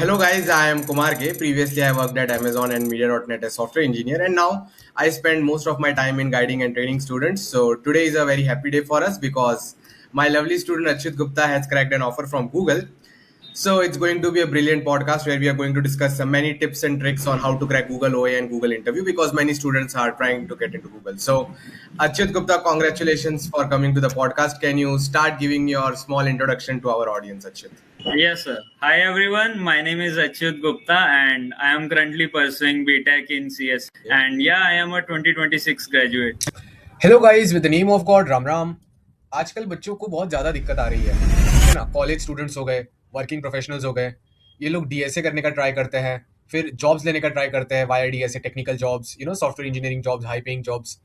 Hello guys, I am Kumar K. Previously, I worked at Amazon and Media.net as software engineer, and now I spend most of my time in guiding and training students. So today is a very happy day for us because my lovely student Achyut Gupta has cracked an offer from Google. So it's going to be a brilliant podcast where we are going to discuss some many tips and tricks on how to crack Google OA and Google interview because many students are trying to get into Google. So Achyut Gupta, congratulations for coming to the podcast. Can you start giving your small introduction to our audience, Achyut? Yes, sir. Hi, everyone. My name is Achyut Gupta, and I am currently pursuing BTech in CS. And yeah, I am a 2026 graduate. Hello guys with the name of God Ram Ram. आजकल बच्चों को बहुत ज़्यादा दिक्कत आ रही है ना। College students हो गए, वर्किंग प्रोफेशनल्स हो गए, ये लोग डीएसए करने का ट्राई करते हैं, फिर जॉब्स लेने का ट्राई करते हैं via DSA, technical jobs, software engineering jobs, high paying jobs.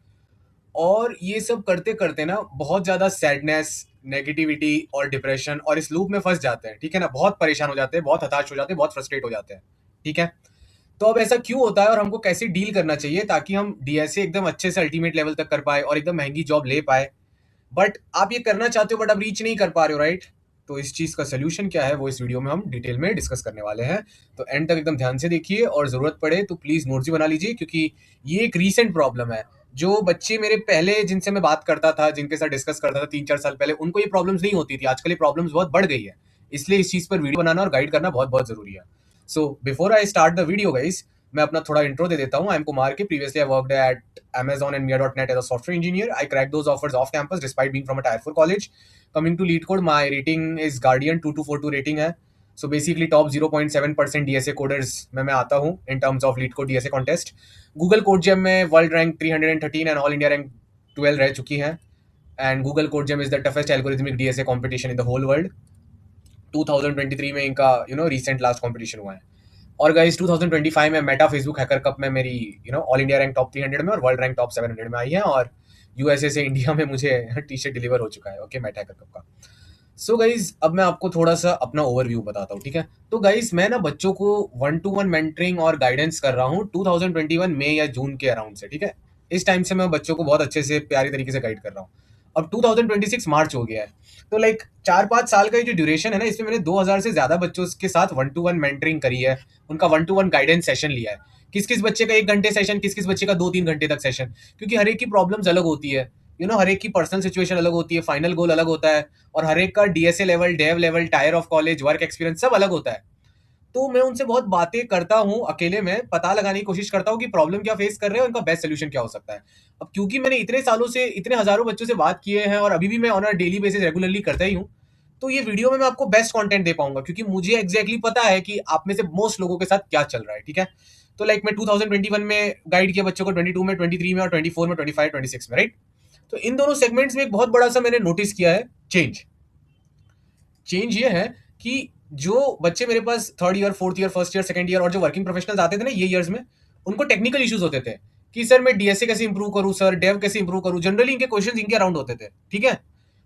और ये सब करते करते ना बहुत ज़्यादा सैडनेस, नेगेटिविटी और डिप्रेशन और इस लूप में फंस जाते हैं। ठीक है ना, बहुत परेशान हो जाते हैं, बहुत हताश हो जाते हैं, बहुत फ्रस्ट्रेट हो जाते हैं। ठीक है, तो अब ऐसा क्यों होता है और हमको कैसे डील करना चाहिए ताकि हम डीएसए एकदम अच्छे से अल्टीमेट लेवल तक कर पाए और एकदम महंगी जॉब ले पाए। बट आप ये करना चाहते हो बट आप रीच नहीं कर पा रहे हो, राइट? तो इस चीज़ का सोल्यूशन क्या है वो इस वीडियो में हम डिटेल में डिस्कस करने वाले हैं। तो एंड तक एकदम ध्यान से देखिए और ज़रूरत पड़े तो प्लीज़ नोट्स भी बना लीजिए, क्योंकि ये एक रीसेंट प्रॉब्लम है। जो बच्चे मेरे पहले जिनसे मैं बात करता था, जिनके साथ डिस्कस करता था 3-4 साल पहले, उनको ये प्रॉब्लम्स नहीं होती थी। आजकल ये प्रॉब्लम्स बहुत बढ़ गई है, इसलिए इस चीज़ पर वीडियो बनाना और गाइड करना बहुत बहुत ज़रूरी है। So before I start the video guys, मैं अपना थोड़ा इंट्रो दे देता हूँ। आई एम कुमार के। Previously I worked eight Amazon and Media.net as a software engineer. I cracked those offers off campus despite being from a tier 4 college. Coming to LeetCode, my rating is Guardian 2242 rating है. So basically top 0.7% DSA coders में मैं आता हूँ in terms of LeetCode DSA contest. Google Code Gem में world rank 313 and all India rank 12 रह चुकी हैं. And Google Code Gem is the toughest algorithmic DSA competition in the whole world. 2023 में इनका recent last competition हुआ है। और guys 2025 में मेटा फेसबुक हैकर कप में मेरी ऑल इंडिया रैंक टॉप 300 में और वर्ल्ड रैंक टॉप 700 में आई है, और यूएसए से इंडिया में मुझे टी शर्ट डिलीवर हो चुका है। ओके, मेटा हैकर कप का। सो गाइज अब मैं आपको थोड़ा सा अपना ओवरव्यू बताता हूँ। ठीक है, तो गाइज मैं ना बच्चों को 1-to-1 मेंटरिंग और गाइडेंस कर रहा हूँ 2021 मई या जून के अराउंड से। ठीक है, इस टाइम से मैं बच्चों को बहुत अच्छे से प्यारी तरीके से गाइड कर रहा हूँ। अब 2026 मार्च हो गया है, तो लाइक 4-5 साल का ये जो ड्यूरेशन है ना, इसमें मैंने 2000 से ज्यादा बच्चों के साथ 1-to-1 मेंटरिंग करी है, उनका 1-to-1 गाइडेंस सेशन लिया है। किस किस बच्चे का 1 घंटे सेशन, किस किस बच्चे का 2-3 घंटे तक सेशन, क्योंकि हर एक की प्रॉब्लम्स अलग होती है। हर एक की पर्सनल सिचुएशन अलग होती है, फाइनल गोल अलग होता है, और हर एक का DSA level, dev level, tier of college, work experience सब अलग होता है। तो मैं उनसे बहुत बातें करता हूँ, अकेले में पता लगाने की कोशिश करता हूँ कि प्रॉब्लम क्या फेस कर रहे हैं, उनका बेस्ट सोल्यूशन क्या हो सकता है। अब क्योंकि मैंने इतने सालों से इतने हजारों बच्चों से बात किए हैं और अभी भी मैं on a daily basis regularly करता ही हूँ, तो ये वीडियो में मैं आपको बेस्ट कंटेंट दे पाऊंगा, क्योंकि मुझे एग्जैक्टली पता है कि आप में से मोस्ट लोगों के साथ क्या चल रहा है। ठीक है, तो लाइक मैं 2021 में गाइड किया बच्चों को, 22 में, 23 में और 24 में, 25, 26 में, राइट? तो इन दोनों सेगमेंट्स में एक बहुत बड़ा सा मैंने नोटिस किया है चेंज ये है कि जो बच्चे मेरे पास third year, fourth year, first year, second year और जो वर्किंग प्रोफेशनल्स आते थे ना ये ईयर्स में, उनको टेक्निकल इश्यूज होते थे कि सर मैं डीएसए कैसे इंप्रूव करूं, सर डेव कैसे इंप्रूव करूं। जनरली इनके क्वेश्चंस इनके अराउंड होते थे। ठीक है,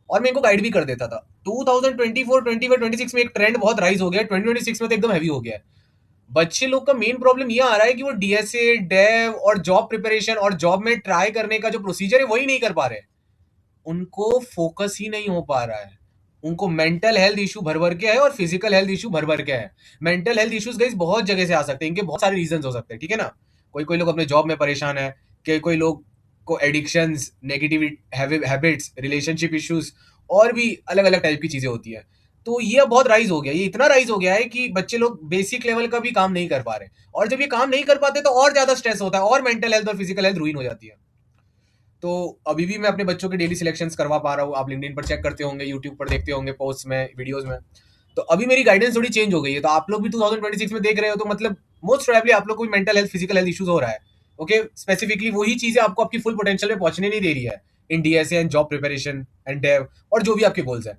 और मैं इनको गाइड भी कर देता था। 2024, 25, 26 में एक ट्रेंड बहुत राइज हो गया, 2026 में तो एकदम हैवी हो गया है। बच्चे लोग का मेन प्रॉब्लम ये आ रहा है कि वो डीएसए, डेव और जॉब प्रिपरेशन और जॉब में ट्राई करने का जो प्रोसीजर है वही नहीं कर पा रहे। उनको फोकस ही नहीं हो पा रहा है। उनको मेंटल हेल्थ इशू भर भर के है और फिजिकल हेल्थ इशू भर भर के है। मेंटल हेल्थ इश्यूज गाइस बहुत जगह से आ सकते हैं, इनके बहुत सारे रीजंस हो सकते हैं। ठीक है ना, कोई कोई लोग अपने जॉब में परेशान है, कोई लोग को addictions, negative habits, relationship issues और भी अलग अलग टाइप की चीजें होती है। तो ये अब बहुत राइज हो गया, ये इतना राइज हो गया है कि बच्चे लोग बेसिक लेवल का भी काम नहीं कर पा रहे, और जब ये काम नहीं कर पाते तो और ज्यादा स्ट्रेस होता है और मेंटल हेल्थ और फिजिकल हेल्थ रुइन हो जाती है। तो अभी भी मैं अपने बच्चों के डेली सिलेक्शंस करवा पा रहा हूँ। आप लिंक्डइन पर चेक करते होंगे, यूट्यूब पर देखते होंगे, पोस्ट में, वीडियोस में। तो अभी मेरी गाइडेंस थोड़ी चेंज हो गई है, तो आप लोग भी 2026 में देख रहे हो, तो मतलब मोस्ट प्रोबेबली आप लोग को mental health, physical health issues हो रहा है। ओके, स्पेसिफिकली वही चीजें आपको आपकी फुल पोटेंशियल में पहुंचने नहीं दे रही है in DSA and job preparation and dev और जो भी आपके गोल्स हैं।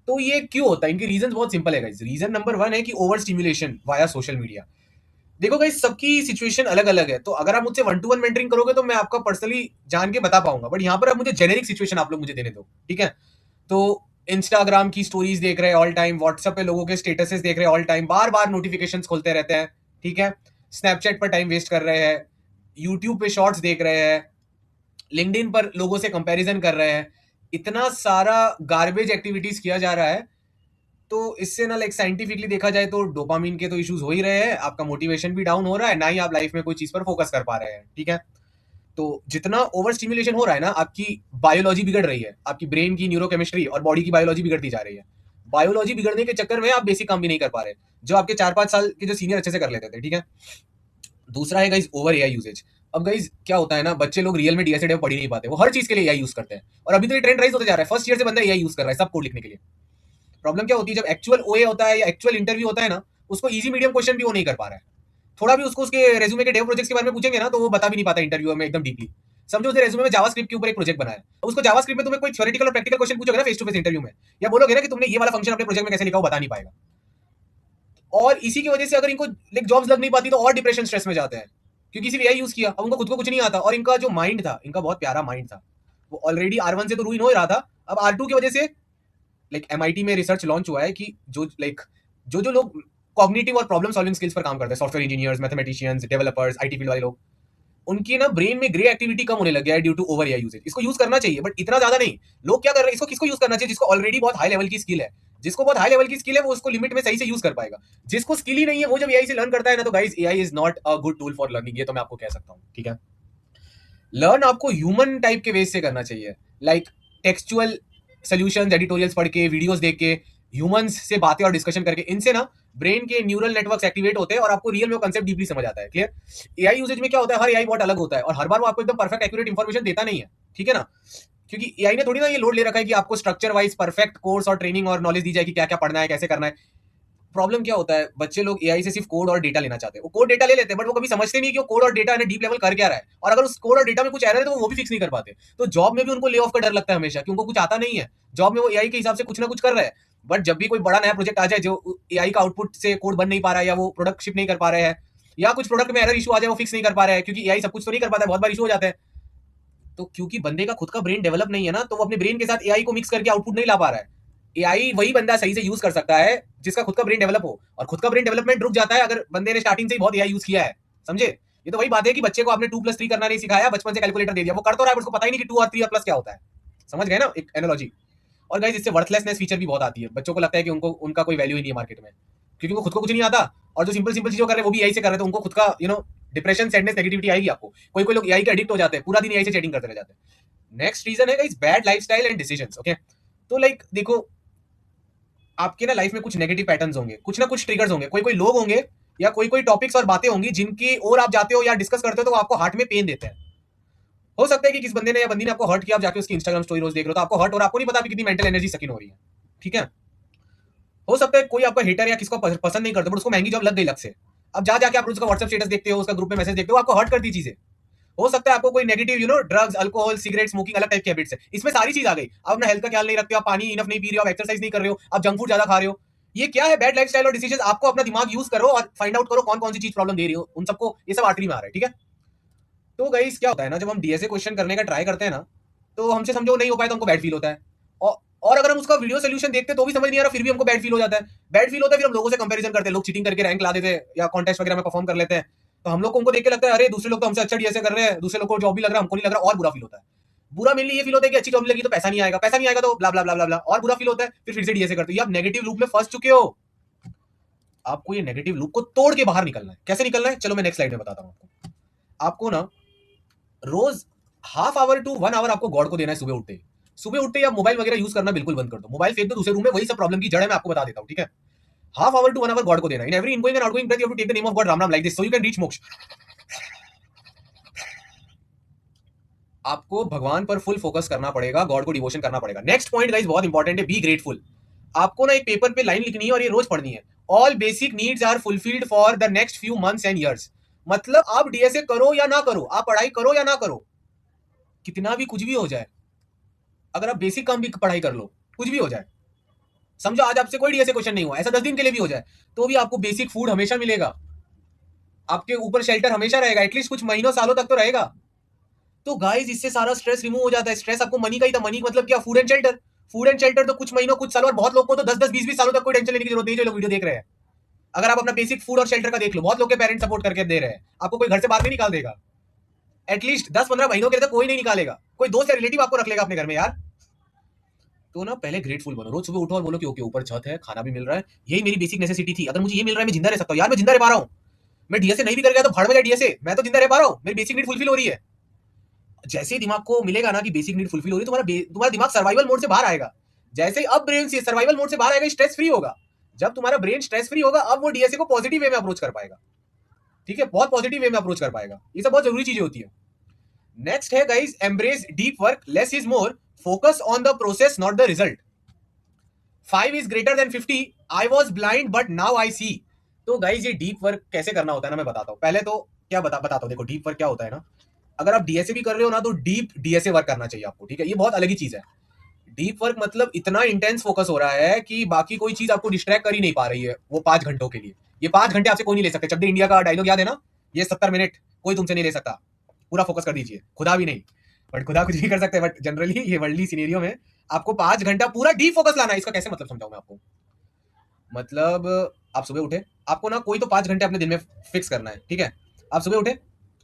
तो ये क्यों होता है? इनके रीजन बहुत सिंपल है गाइस। रीजन नंबर 1 है कि over stimulation via social media. देखो गाइस, सबकी सिचुएशन अलग अलग है, तो अगर आप मुझसे 1-to-1 मेंटरिंग करोगे तो मैं आपका पर्सनली जान के बता पाऊंगा, बट यहाँ पर आप मुझे जेनेरिक सिचुएशन आप लोग मुझे देने दो। ठीक है, तो इंस्टाग्राम की स्टोरीज देख रहे हैं ऑल टाइम, व्हाट्सएप पे लोगों के स्टेटसेस देख रहे हैं ऑल टाइम, बार बार नोटिफिकेशंस खोलते रहते हैं। ठीक है, स्नैपचैट पर टाइम वेस्ट कर रहे हैं, यूट्यूब पे शॉर्ट्स देख रहे हैं, लिंक्डइन पर लोगों से कंपैरिजन कर रहे हैं, इतना सारा गार्बेज एक्टिविटीज किया जा रहा है। तो इससे ना लाइक साइंटिफिकली देखा जाए तो डोपामिन के तो इश्यूज हो ही रहे हैं, आपका मोटिवेशन भी डाउन हो रहा है, ना ही आप लाइफ में कोई चीज पर फोकस कर पा रहे हैं, ठीक है। तो जितना ओवर स्टिमुलेशन हो रहा है ना, आपकी बायोलॉजी बिगड़ रही है, आपकी ब्रेन की न्यूरोकेमिस्ट्री और बॉडी की बायोलॉजी बिगड़ती जा रही है। बायोलॉजी बिगड़ने के चक्कर में आप बेसिक काम भी नहीं कर पा रहे, जो आपके 4-5 साल के जो सीनियर अच्छे से कर लेते थे, ठीक है। दूसरा है गाइज ओवर एआई यूजेज। अब गाइज क्या होता है ना, बच्चे लोग रियल में डीएसए डेव पढ़ ही नहीं पाते, वो हर चीज के लिए एआई यूज करते हैं, और अभी तो ये ट्रेंड राइज होते जा रहा है, फर्स्ट ईयर से बंदा एआई यूज कर रहा है सब कोड लिखने के लिए। प्रॉब्लम क्या होती है, जब एक्चुअल ओए होता है या एक्चुअल इंटरव्यू होता है ना, उसको इजी मीडियम क्वेश्चन भी वो नहीं कर पा रहा है। थोड़ा भी उसको उसके रेज्यूमे के डेव प्रोजेक्ट्स के बारे में पूछेंगे ना, तो वो बता भी नहीं पाता इंटरव्यू में एकदम डीपली। समझो उसने रेज्यूमे में जावास्क्रिप्ट के ऊपर एक प्रोजेक्ट बनाया, उसको जावास्क्रिप्ट में तुम्हें कोई थ्योरेटिकल और प्रैक्टिकल क्वेश्चन पूछोगे ना फेस टू फेस इंटरव्यू में, या बोलोगे ना कि तुमने ये वाला फंक्शन अपने प्रोजेक्ट में कैसे लिखा, वो बता नहीं पाएगा। और इसी की वजह से अगर इनको लाइक जॉब्स लग नहीं पाती तो और डिप्रेशन स्ट्रेस में जाते हैं, क्योंकि सिर्फ एआई यूज किया, अब उनको खुद को कुछ नहीं आता, और इनका जो माइंड था, इनका बहुत प्यारा माइंड था, वो ऑलरेडी R1 से तो रूइन हो ही रहा था, अब R2 की वजह से लाइक MIT में रिसर्च लॉन्च हुआ है कि जो लोग कॉग्निटिव और प्रॉब्लम सॉल्विंग स्किल्स पर काम करते हैं, software engineers, mathematicians, developers, IT field वाले लोग, उनकी ना ब्रेन में ग्रे एक्टिविटी कम होने लग गया है due to over AI usage. इसको यूज करना चाहिए बट इतना ज्यादा नहीं। लोग क्या कर रहे हैं, इसको किसको यूज करना चाहिए, जिसको ऑलरेडी बहुत हाई लेवल की स्किल है, जिसको बहुत हाई लेवल की स्किल है वो उसको लिमिट में सही से यूज कर पाएगा। जिसको स्किल ही नहीं है वो जब एआई से लर्न करता है ना, तो guys AI is not a good tool for learning, ये तो मैं आपको कह सकता हूँ, ठीक है। लर्न आपको ह्यूमन टाइप के वेज से करना चाहिए, लाइक टेक्सचुअल सोल्यूशंस, एडिटोरियल्स पढ़ के, वीडियोस देख के, ह्यूमंस से बातें और डिस्कशन करके, इनसे ना ब्रेन के न्यूरल नेटवर्क्स एक्टिवेट होते हैं और आपको रियल में वो कंसेप्ट डीपली समझ आता है, क्लियर। एआई यूजेज में क्या होता है, हर एआई बहुत अलग होता है और हर बार वो आपको एकदम परफेक्ट एक्यूरेट इंफॉर्मेशन देता नहीं है, ठीक है ना, क्योंकि एआई ने थोड़ी ना ये लोड ले रखा है कि आपको स्ट्रक्चर वाइज परफेक्ट कोर्स और ट्रेनिंग और नॉलेज दी जाए कि क्या क्या पढ़ना है, कैसे करना है। प्रॉब्लम क्या होता है, बच्चे लोग एआई से सिर्फ कोड और डेटा लेना चाहते हैं, वो कोड डेटा ले लेते हैं बट वो कभी समझते नहीं कि वो कोड और डेटा डीप लेवल कर क्या रहा है, और अगर उस कोड और डेटा में कुछ एरर है तो वो भी फिक्स नहीं कर पाते। तो जॉब में भी उनको ले ऑफ का डर लगता है हमेशा, क्योंकि उनको कुछ आता नहीं है, जॉब में वो एआई के हिसाब से कुछ ना कुछ कर रहा है, बट जब भी कोई बड़ा नया प्रोजेक्ट आ जाए जो एआई का आउटपुट से कोड बन नहीं पा रहा है, या वो प्रोडक्ट शिप नहीं कर पा रहे हैं, या कुछ प्रोडक्ट में एरर इशू आ जाए वो फिक्स नहीं कर पा रहा है, क्योंकि एआई सब कुछ तो नहीं कर पाता है, बहुत बार इशू हो जाता है। तो क्योंकि बंदे का खुद का ब्रेन डेवलप नहीं है ना, तो वो अपने ब्रेन के साथ एआई को मिक्स करके आउटपुट नहीं ला पा रहा है। एआई वही बंदा सही से यूज कर सकता है जिसका खुद का ब्रेन डेवलप हो, और खुद का ब्रेन डेवलपमेंट रुक जाता है अगर बंदे ने स्टार्टिंग से ही बहुत एआई यूज किया है, समझे। ये तो वही बात है कि बच्चे को आपने 2+3 करना नहीं सिखाया, बचपन से कैलकुलेटर दे दिया, वो कर तो रहा है, उसको पता ही नहीं कि 2 और 3 और प्लस क्या होता है, समझ गए ना एक एनालॉजी। और गाइस इससे वर्थलेसनेस फीचर भी बहुत आती है, बच्चों को लगता है कि उनको उनका कोई वैल्यू ही नहीं है मार्केट में, क्योंकि उनको खुद को कुछ नहीं आता, और जो सिंपल सिंपल चीजों कर रहे हैं वो भी एआई से कर रहे हैं, तो उनको खुद का डिप्रेशन, सैडनेस, नेगेटिविटी आएगी आपको। कोई कोई लोग एआई के एडिक्ट हो जाते हैं, पूरा दिन एआई से चैटिंग करते रह जाते हैं। नेक्स्ट रीजन है guys bad lifestyle and decisions, okay. तो लाइक देखो, आपके ना लाइफ में कुछ नेगेटिव पैटर्न्स होंगे, कुछ ना कुछ ट्रिगर्स होंगे, कोई कोई लोग होंगे या कोई कोई टॉपिक्स और बातें होंगी जिनकी और आप जाते हो या डिस्कस करते हो तो वो आपको हार्ट में पेन देते हैं। हो सकता है कि किस बंदे ने या बंदी ने आपको हर्ट किया, आप जाके उसकी इंस्टाग्राम स्टोरी रोज देख रहे हो तो आपको हर्ट, और आपको नहीं पता कितनी मेंटल एनर्जी सकिन हो रही है, ठीक है। हो सकता है कोई आपका हेटर या किसको पसंद नहीं करते बट उसको महंगी जॉब लग गई लग से, अब जा जाके आप उसका व्हाट्सएप स्टेटस देखते हो, उसका ग्रुप में मैसेज देखते हो, आपको हर्ट करती चीजें। हो सकता है आपको कोई negative drugs, alcohol, cigarette, smoking, अलग टाइप की हैबिट्स है, इसमें सारी चीज आ गई। आप अपना हेल्थ का ख्याल नहीं रखते हो, आप पानी इनफ नहीं पी रहे हो, आप एक्सरसाइज नहीं कर रहे हो, आप जंक फूड ज्यादा खा रहे हो। ये क्या है, बैड लाइफस्टाइल और डिसीजन। आपको अपना दिमाग यूज करो और फाइंड आउट करो कौन कौन सी चीज प्रॉब्लम दे रही हो, उन सबको, ये सब आर्टरी में आ रहा है, ठीक है। तो गाइस क्या होता है ना, जब हम डीएसए क्वेश्चन करने का ट्राई करते हैं ना, तो हमसे समझो नहीं हो पाए तो हमको बैड फील होता है, और अगर हम उसका वीडियो सोल्यूशन देखते तो भी समझ नहीं आ रहा, फिर भी हमको बैड फील हो जाता है। बैड फील होता है, फिर हम लोगों से कंपैरिजन करते हैं, लोग चीटिंग करके रैंक ला देते हैं या कॉन्टेस्ट वगैरह में परफॉर्म कर लेते हैं, तो हम लोग को उनको देख के लगता है अरे दूसरे लोग तो हमसे अच्छा डीएसए कर रहे हैं, दूसरे लोग को जॉब भी लग रहा है, हमको नहीं लग रहा, और बुरा फील होता है। बुरा मेनली ये फील होता है कि अच्छी जॉब लगी तो पैसा नहीं आएगा, पैसा नहीं आएगा तो ब्ला ब्ला ब्ला ब्ला, और बुरा फील होता है, फिर से डीएसए करते हो। ये आप नेगेटिव लूप में फंस चुके हो, आपको ये नेगेटिव लूप को तोड़ के बाहर निकलना है। कैसे निकलना है, चलो मैं नेक्स्ट स्लाइड में बताता हूं आपको ना रोज ½ आवर टू 1 आवर आपको गॉड को देना है सुबह उठते ही। सुबह उठते ही आप मोबाइल वगैरह यूज करना बिल्कुल बंद कर दो, मोबाइल फेंक दो दूसरे रूम में, वही सब प्रॉब्लम की जड़ है, मैं आपको बता देता हूं, ठीक है। ½ आवर टू 1 आवर गॉड को देना। In every ingoing and outgoing breath you have to take the name of God, Ram Ram, like this, so you can reach moksha. आपको भगवान पर फुल फोकस करना पड़ेगा, गॉड को डिवोशन करना पड़ेगा। नेक्स्ट पॉइंट गाइस बहुत इंपॉर्टेंट है, बी ग्रेटफुल। आपको ना एक पेपर पे लाइन लिखनी है और ये रोज पढ़नी है, all basic needs are fulfilled for the next few months and years. मतलब आप डीएसए करो या ना करो, आप पढ़ाई करो या ना करो, कितना भी कुछ भी हो जाए, अगर आप बेसिक काम भी पढ़ाई कर लो, कुछ भी हो जाए, समझो आज आपसे कोई डीएसए क्वेश्चन नहीं हुआ, ऐसा 10 दिन के लिए भी हो जाए, तो भी आपको बेसिक फूड हमेशा मिलेगा, आपके ऊपर शेल्टर हमेशा रहेगा, एटलीस्ट कुछ महीनों सालों तक तो रहेगा। तो गाइस इससे सारा स्ट्रेस रिमूव हो जाता है। स्ट्रेस आपको मनी का ही था, मनी मतलब क्या, food and shelter. Food and shelter तो कुछ महीनों, कुछ सालों, और बहुत लोग को तो 10-10, 20-20 सालों तक कोई टेंशन लेने की जरूरत नहीं, जो लोग वीडियो देख रहे हैं। अगर आप अपना बेसिक फूड और शेल्टर का देख लो, बहुत लोग के पेरेंट्स सपोर्ट करके दे रहे हैं, आपको कोई घर से बाहर नहीं निकाल देगा, एटलीस्ट 10-15 महीनों के लिए तो कोई नहीं निकालेगा, कोई दोस्त या रिलेटिव आपको रख लेगा अपने घर में यार। तो ना पहले ग्रेटफुल बनो, रोज सुबह उठो और बोलो कि ओके ऊपर छत है, खाना भी मिल रहा है, यही मेरी बेसिक नेसेसिटी थी, अगर मुझे ये मिल रहा है मैं जिंदा रह सकता हूँ यार, मैं जिंदा रह पा रहा हूँ। मैं डीएसए नहीं भी कर गया तो भाड़ में जाए डीएसए, मैं तो जिंदा रह पा रहा हूँ, मेरी बेसिक नीड फुलफिल हो रही है। जैसे ही दिमाग को मिलेगा ना कि बेसिक नीड फुलफिल हो रही है, तुम्हारा दिमाग सर्वाइवल मोड से बाहर आएगा। जैसे ही अब ब्रेन से सर्वाइवल मोड से बाहर आएगा, स्ट्रेस फ्री होगा। जब तुम्हारा ब्रेन स्ट्रेस फ्री होगा, अब वो डीएसए को पॉजिटिव वे में अप्रोच कर पाएगा। ठीक है, बहुत पॉजिटिव वे में अप्रोच कर पाएगा। ये सब बहुत जरूरी चीजें होती है। नेक्स्ट है guys, embrace deep work, less is more, focus on the process not the result. 5 is greater than 50, I was blind but now I see। तो गाइस ये डीप वर्क कैसे करना होता है ना, मैं बताता हूँ। पहले तो क्या बताता हूँ, देखो डीप वर्क क्या होता है ना, अगर आप डीएसए भी कर रहे हो ना तो डीप डीएसए वर्क करना चाहिए आपको। ठीक है, ये बहुत अलग ही चीज है। डीप वर्क मतलब इतना इंटेंस फोकस हो रहा है कि बाकी कोई चीज आपको डिस्ट्रैक्ट कर ही नहीं पा रही है वो 5 घंटों के लिए। ये 5 घंटे आपसे कोई नहीं ले सकते। चक दे इंडिया का डायलॉग याद है ना, ये 70 मिनट कोई तुमसे नहीं ले सकता, पूरा फोकस कर दीजिए। खुदा भी नहीं, बट खुदा कुछ भी कर सकते हैं, बट जनरली ये वर्ल्डली सिनेरियो में आपको 5 घंटा पूरा डीप फोकस लाना है। इसका कैसे मतलब समझाऊं मैं आपको। मतलब आप सुबह उठे, आपको ना कोई तो 5 घंटे अपने दिन में फिक्स करना है। ठीक है, आप सुबह उठे,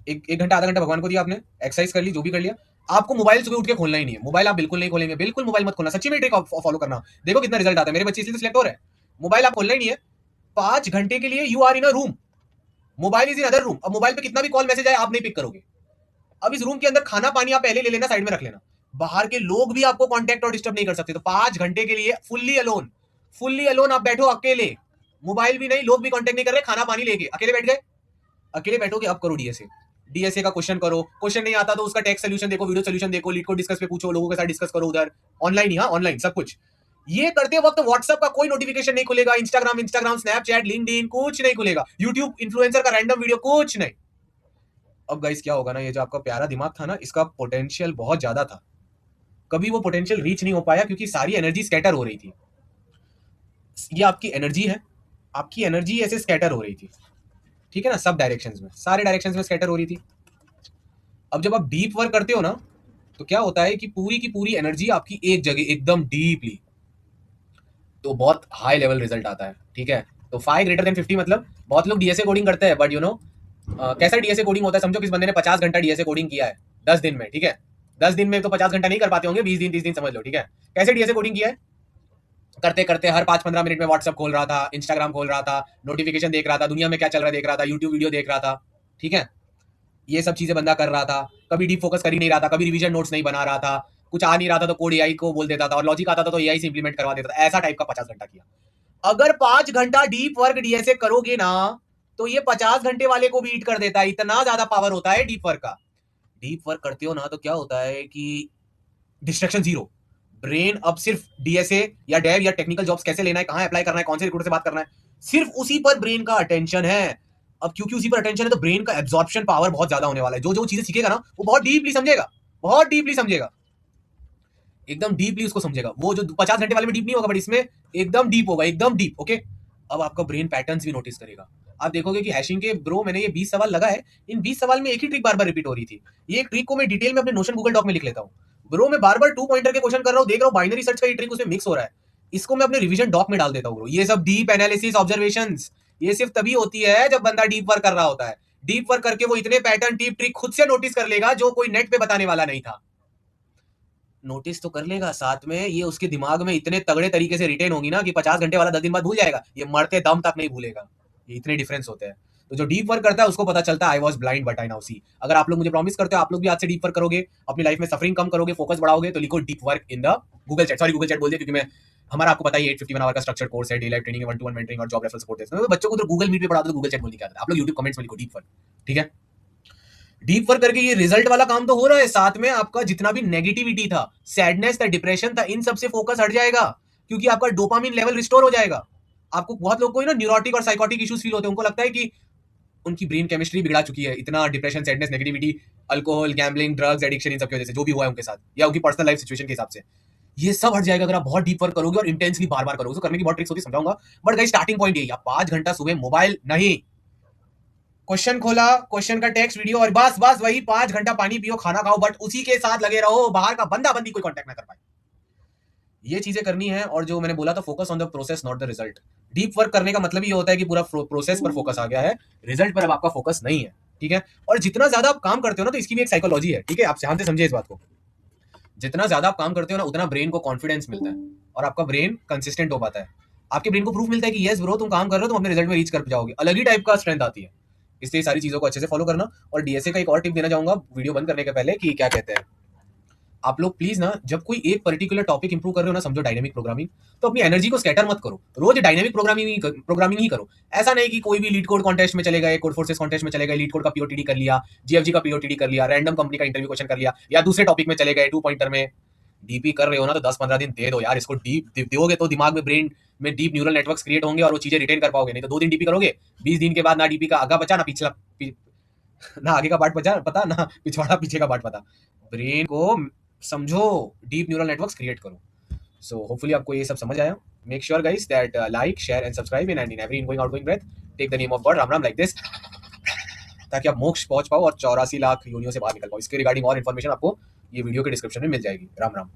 एक घंटा आधा घंटा भगवान को दिया आपने, एक्सरसाइज कर ली, जो भी कर लिया, आपको मोबाइल सुबह उठ के खोलना ही नहीं है। मोबाइल आप बिल्कुल नहीं खोलेंगे, बिल्कुल मोबाइल मत खोलना। सच्ची में ट्रिक फॉलो करना, देखो कितना रिजल्ट आता है। मेरे बच्चे इसलिए तो सिलेक्ट हो रहे हैं। मोबाइल आप खोलना ही नहीं है 5 घंटे के लिए। You are in a room, mobile is in other room. अब मोबाइल पे कितना भी कॉल मैसेज आए आप नहीं पिक करोगे। अब इस रूम के अंदर खाना पानी आप पहले ले लेना, साइड में रख लेना। बाहर के लोग भी आपको कांटेक्ट और डिस्टर्ब नहीं कर सकते। तो 5 घंटे के लिए फुल्ली अलोन आप बैठो अकेले, मोबाइल भी नहीं, लोग भी कांटेक्ट नहीं कर रहे, खाना पानी लेके अकेले बैठ गए। अकेले बैठोगे, अब करो डीएसए का क्वेश्चन करो। क्वेश्चन नहीं आता तो उसका टेक्स्ट सोल्यूशन देखो, वीडियो सोल्यूशन देखो, लीड को डिस्कस पे पूछो, लोगों के साथ डिस्कस करो उधर ऑनलाइन ही। हाँ, ऑनलाइन सब कुछ। ये करते वक्त व्हाट्सएप का कोई नोटिफिकेशन नहीं खुलेगा, इंस्टाग्राम, स्नैपचैट, लिंक्डइन कुछ नहीं खुलेगा, यूट्यूब इन्फ्लुएंसर का रैंडम वीडियो कुछ नहीं। अब गाइस क्या होगा ना, ये जो आपका प्यारा दिमाग था ना, इसका पोटेंशियल बहुत ज्यादा था, कभी वो पोटेंशियल रीच नहीं हो पाया क्योंकि सारी एनर्जी स्कैटर हो रही थी। ये आपकी एनर्जी है, आपकी एनर्जी ऐसे स्कैटर हो रही थी। ठीक है ना, सब डायरेक्शंस में, सारे डायरेक्शंस में स्कैटर हो रही थी। अब जब आप डीप वर्क करते हो ना तो क्या होता है कि पूरी की पूरी एनर्जी आपकी एक जगह एकदम डीपली, तो बहुत हाई लेवल रिजल्ट आता है। ठीक है, तो 5 greater than 50 मतलब बहुत लोग डीएसए कोडिंग करते हैं, बट यू नो कैसा डीएसए कोडिंग होता है। समझो किस बंदे ने 50 घंटा डीएसए कोडिंग किया है 10 दिन में। ठीक है, 10 दिन में तो 50 घंटा नहीं कर पाते होंगे, 20 दिन 30 दिन समझ लो। ठीक है, कैसे डीएसए कोडिंग किया है, करते करते हर 5-15 मिनट में व्हाट्सएप खोल रहा था, इंस्टाग्राम खोल रहा था, नोटिफिकेशन देख रहा था, दुनिया में क्या चल रहा है देख रहा था, यूट्यूब वीडियो देख रहा था। ठीक है, ये सब चीजें बंदा कर रहा था, कभी डीप फोकस कर ही नहीं रहा था, कभी रिवीजन नोट्स नहीं बना रहा था, कुछ आ नहीं रहा था तो कोड एआई को बोल देता था, और लॉजिक आता था तो एआई से इंप्लीमेंट करवा देता था। ऐसा टाइप का 50 घंटा किया। अगर 5 घंटा डीप वर्क डीएसए करोगे ना तो ये 50 घंटे वाले को बीट कर देता है। इतना ज्यादा पावर होता है डीप वर्क का। डीप वर्क करते हो ना तो क्या होता है कि डिस्ट्रैक्शन जीरो। ब्रेन अब सिर्फ डीएसए या डेव या टेक्निकल जॉब्स कैसे लेना है, कहां अप्लाई करना है, कौन से रिक्रूटर से बात करना है, सिर्फ उसी पर ब्रेन का अटेंशन है। अब क्योंकि उसी पर अटेंशन है तो ब्रेन का एब्जॉर्प्शन पावर बहुत ज्यादा होने वाला है। जो जो चीजें सीखेगा ना वो बहुत डीपली समझेगा, बहुत डीपली समझेगा, एकदम डीपली उसको समझेगा। वो जो 50 घंटे वाले में डीप नहीं होगा, बट इसमें एकदम डीप होगा, एकदम डीप। ओके, अब आपका ब्रेन पैटर्न्स भी नोटिस करेगा। आप देखोगे कि हैशिंग के ब्रो मैंने ये 20 सवाल लगा है, इन 20 सवाल में एक ही ट्रिक बार बार रिपीट हो रही थी। ये एक ट्रिक को मैं डिटेल में अपने नोशन गूगल डॉक में लिख लेता हूँ। ब्रो मैं बार बार 2 पॉइंटर के क्वेश्चन कर रहा हूँ, देख रहा हूँ बाइनरी सर्च का ये ट्रिक उसमें मिक्स हो रहा है, इसको मैं अपने रिवीजन डॉक में डाल देता हूँ ब्रो। ये सब डीप एनालिसिस ऑब्जर्वेशंस ये सिर्फ तभी होती है जब बंदा डीप वर्क कर रहा होता है। डीप वर्क करके वो इतने पैटर्न टिप ट्रिक खुद से नोटिस कर लेगा जो कोई नेट पे बताने वाला नहीं था। नोटिस तो कर लेगा, साथ में ये उसके दिमाग में इतने तगड़े तरीके से रिटेन होगी ना कि 50 घंटे वाला 10 दिन बाद भूल जाएगा, ये मरते दम तक नहीं भूलेगा। ये इतने डिफरेंस होते हैं। तो जो डीप वर्क करता है उसको पता चलता है I was blind but I now see. अगर आप लोग मुझे प्रॉमिस करते हो आप लोग भी आज से डीप वर्क करोगे, अपनी लाइफ में सफरिंग कम करोगे, फोकस बढ़ाओगे, तो लिखो deep work in the Google chat. Sorry Google chat बोल दिया क्योंकि मैं हमारा आपको पता ही 851 आवर का स्ट्रक्चर कोर्स है, day life training, 1-to-1 mentoring और जॉब रेफरल सपोर्ट है। तो बच्चों को तो गूगल मीट पे पढ़ा दो, गूगल चैट बोलने की आदत है। आप लोग यूट्यूब कमेंट्स में लिखो डीप वर्क। ठीक है, डीप वर्क करके ये रिजल्ट वाला काम तो हो रहा है, साथ में आपका जितना भी नेगेटिविटी था, सैडनेस था, डिप्रेशन था, इन सब से फोकस हट जाएगा क्योंकि आपका डोपामिन लेवल रिस्टोर हो जाएगा। आपको बहुत लोगों को ना न्यूरोटिक और साइकोटिक इश्यूज फील होते हैं, उनको लगता है कि उनकी ब्रेन केमिस्ट्री बिगड़ा चुकी है, इतना depression, sadness, negativity, alcohol, gambling, drugs addiction, इन सब की वजह से जो भी हुआ है उनके साथ या उनकी पर्सनल लाइफ सिचुएशन के हिसाब से। ये सब हट जाएगा अगर आप बहुत डीप वर्क करोगे और इंटेंसली बार बार करोगे। तो करने की बहुत ट्रिक्स होती है, समझाऊंगा, बट गाइस स्टार्टिंग पॉइंट यही है, 5 घंटा सुबह मोबाइल नहीं, क्वेश्चन खोला, क्वेश्चन का टेक्स्ट वीडियो और बस बस वही 5 घंटा पानी पियो, खाना खाओ, बट उसी के साथ लगे रहो, बाहर का बंदा बंदी कोई कांटेक्ट ना कर पाए। ये चीजें करनी है। और जो मैंने बोला था focus on the process not the result. Deep work करने का मतलब ये होता है कि पूरा प्रोसेस पर फोकस आ गया है, रिजल्ट पर अब आपका फोकस नहीं है। ठीक है, और जितना ज्यादा आप काम करते हो ना तो इसकी भी एक साइकोलॉजी है। ठीक है, आप ध्यान से समझिए इस बात को। जितना ज्यादा आप काम करते हो ना, उतना ब्रेन को कॉन्फिडेंस मिलता है और आपका ब्रेन कंसिस्टेंट हो पाता है। आपके ब्रेन को प्रूफ मिलता है कि यस ब्रो, तुम काम कर रहे हो, तुम अपने रिजल्ट में रीच कर जाओगे। अलग ही टाइप का स्ट्रेंथ आती है। इसलिए सारी चीजों को अच्छे से फॉलो करना। और डीएसए का एक और टिप देना चाहूंगा वीडियो बंद करने के पहले, कि क्या कहते हैं, आप लोग प्लीज ना, जब कोई एक पर्टिकुलर टॉपिक इंप्रूव कर रहे हो ना, समझो डायनेमिक प्रोग्रामिंग, तो अपनी एनर्जी को स्कैटर मत करो, रोज डायनेमिक प्रोग्रामिंग ही करो। ऐसा नहीं कि कोई भी लीड कोड कॉन्टेस्ट में चले गए, कोड फोर्सेस कॉन्टेस्ट में चले गए, लीड कोड का पीओटीडी कर लिया, जीएफजी का पीओटीडी कर लिया, रैंडम कंपनी का इंटरव्यू क्वेश्चन कर लिया, या दूसरे टॉपिक में चले गए 2 पॉइंटर में। डीपी कर रहे हो ना, तो 10-15 दिन दे दो यार इसको। डीप दोगे तो दिमाग में, ब्रेन में डीप न्यूरल नेटवर्क्स क्रिएट होंगे और वो चीजें रिटेन कर पाओगे। नहीं तो 2 दिन डीपी करोगे, 20 दिन के बाद ना डीपी का आगा बचा, ना पिछला ना आगे का पार्ट बचा पता, ना पिछवाड़ा पीछे का पार्ट पता। ब्रेन को समझो, डीप न्यूरल नेटवर्क्स क्रिएट करो। सो होपफुली आपको ये सब समझ आया। Make sure guys that like, share and subscribe in every ingoing outgoing breath. Take the name of God, Ram Ram, like this, ताकि आप मोक्ष पहुंच पाओ और 84 लाख योनियों से बाहर निकल पाओ। इसके रिगार्डिंग और इन्फॉर्मेशन आपको ये वीडियो के डिस्क्रिप्शन में मिल जाएगी। राम राम।